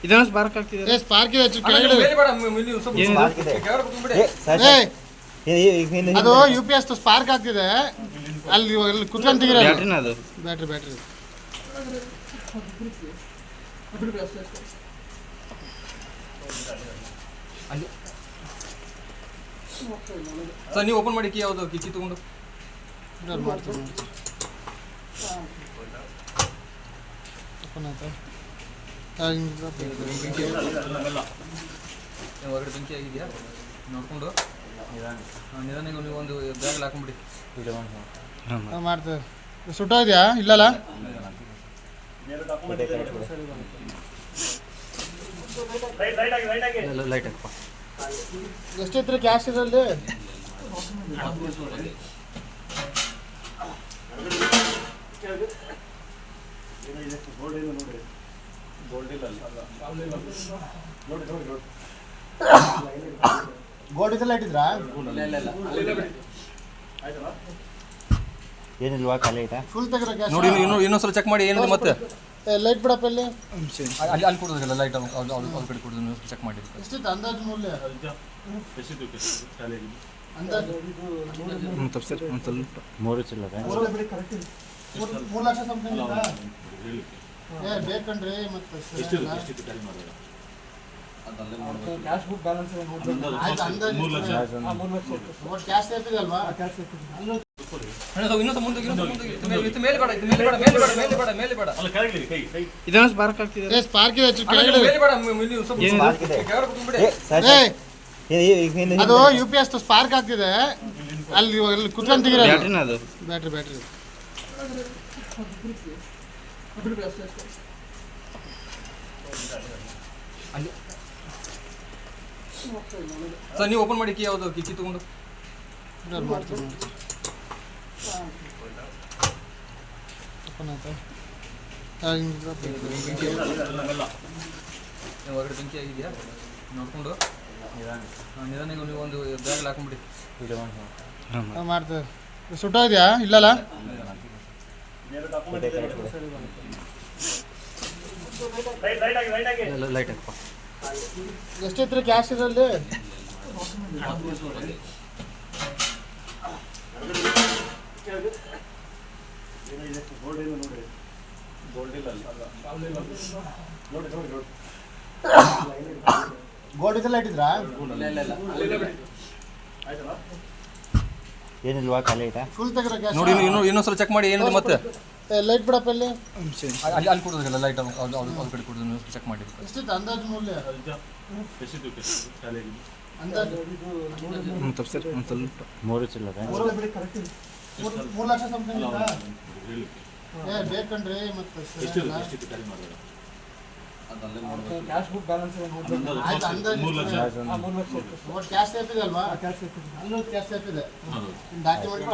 ಇದನ್ನ ಸ್ಪಾರ್ಕ್ ಆಗ್ತಿದೆ. ಸ್ಪಾರ್ಕ್ ಇದೆ ಅದು UPS ಸ್ಪಾರ್ಕ್ ಆಗ್ತಿದೆ. ಅಲ್ಲಿ ಕುತ್ಕೊಂಡು ತೆಗಿರೋ ಅದು ಬ್ಯಾಟ್ರಿ ಸರ್ ನೀವು ಓಪನ್ ಮಾಡಿ ಕೀ ಯಾವುದು ಕೀ ತಗೊಂಡು ಮಾಡ್ತೀನಿ. ಓಪನ್ ಆಯ್ತಾ? ಹೊರಗಡೆ ಬೆಂಕಿ ಆಗಿದೆಯಾ ನೋಡ್ಕೊಂಡು ನಿಧಾನಿಗೆ ನೀವು ಒಂದು ಬ್ಯಾಗ್ ಹಾಕೊಂಡ್ಬಿಡಿ. ಮಾಡ್ತೇವೆ. ಸುಟ್ಟೋದ್ಯಾ? ಇಲ್ಲಲ್ಲ ಲೈಟ್ ಹಾಕಪ್ಪ. ಎಷ್ಟಿತ್ತು ಕ್ಯಾಶ್ ಇದರಲ್ಲಿ? ಗೋಲ್ಡ್ ಇದೆಲ್ಲ ಇಟ್ಟಿದ್ರಾ? ಏನಿಲ್ವಾ ಖಾಲಿ ಐತಾ? ಫುಲ್ ತೆಗೆದ ಕ್ಯಾಶ್ ನೋಡಿ ಇನ್ನೊಂದ್ಸಲ ಚೆಕ್ ಮಾಡಿ ಏನಿದೆ ಮತ್ತೆ. ಲೈಟ್ ಬಿಡಪ್ಪ ಇಲ್ಲಿ. ಅಲ್ಲಿ ಕೊಡೋದಿಲ್ಲ ಲೈಟ್ ಅವ್ರ ಕಡೆ ಕೊಡೋದು ಚೆಕ್ ಮಾಡಿ. ಎಷ್ಟಿತ್ತು ಅಂದಾಜು ಮೂಲ್ಯ? ಅಂದಾಜು 3 ಚಿಲ್ಲರೆ 3 ಲಕ್ಷ ಸಮಥಿಂಗ್ ಇತ್ತಾ? ಬೇಕಂಡ್ರಿ ಮತ್ತೆ ಕ್ಯಾಶ್ ಬುಕ್ ಬ್ಯಾಲೆನ್ಸ್ ಕ್ಯಾಶ್ ಸೇರ್ತಿದಲ್ವಾ? ಇದನ್ನ ಸ್ಪಾರ್ಕ್ ಆಗ್ತಿದೆ. ಸ್ಪಾರ್ಕ್ ಇದೆ ಅದು UPS ಸ್ಪಾರ್ಕ್ ಆಗ್ತಿದೆ. ಅಲ್ಲಿ ಕುತ್ಕೊಂಡು ತೆಗಿರೋ ಅದು ಬ್ಯಾಟ್ರಿ ಸರ್ ನೀವು ಓಪನ್ ಮಾಡಿ ಕೀ ಯಾವುದು ಕೀ ತಗೊಂಡು ಮಾಡ್ತೀನಿ. ಓಪನ್ ಆಯ್ತಾ? ಹೊರಗಡೆ ಬೆಂಕಿ ಆಗಿದೆಯಾ ನೋಡ್ಕೊಂಡು ನಿಧಾನಿಗೆ ನೀವು ಒಂದು ಬ್ಯಾಗ್ ಹಾಕೊಂಡ್ಬಿಡಿ. ಮಾಡ್ತೇವೆ. ಸುಟ್ಟೋದ್ಯಾ? ಇಲ್ಲಲ್ಲ ಲೈಟ್ ಹಾಕಪ್ಪ. ಎಷ್ಟಿತ್ತು ಕ್ಯಾಶ್ ಇದರಲ್ಲಿ? ಗೋಲ್ಡ್ ಇದೆಲ್ಲ ಇಟ್ಟಿದ್ರಾ? ಏನಿಲ್ವಾ ಖಾಲಿ ಐತಾ? ಫುಲ್ ತೆಗೆದ ಕ್ಯಾಶ್ ನೋಡಿ ಇನ್ನೊಂದ್ಸಲ ಚೆಕ್ ಮಾಡಿ ಏನಿದೆ ಮತ್ತೆ. ಲೈಟ್ ಬಿಡಪ್ಪ ಇಲ್ಲಿ. ಅಲ್ಲಿ ಕೊಡೋದಿಲ್ಲ ಲೈಟ್ ಅವ್ರ ಕಡೆ ಕೊಡೋದು ಚೆಕ್ ಮಾಡಿ. ಎಷ್ಟಿತ್ತು ಅಂದಾಜು ಮೂಲ್ಯ? ಅಂದಾಜು 3 ಚಿಲ್ಲರೆ 3 ಲಕ್ಷ ಸಮಥಿಂಗ್ ಇತ್ತಾ? ಬೇಕಂಡ್ರಿ ಮತ್ತೆ ಕ್ಯಾಶ್ ಬುಕ್ ಬ್ಯಾಲೆನ್ಸ್ ಕ್ಯಾಶ್ ಸೇರ್ತಿದಲ್ವಾ? ಕ್ಯಾಶ್ ಸೇರ್ತಿದೆ ಡಾಕ್ಯುಮೆಂಟ್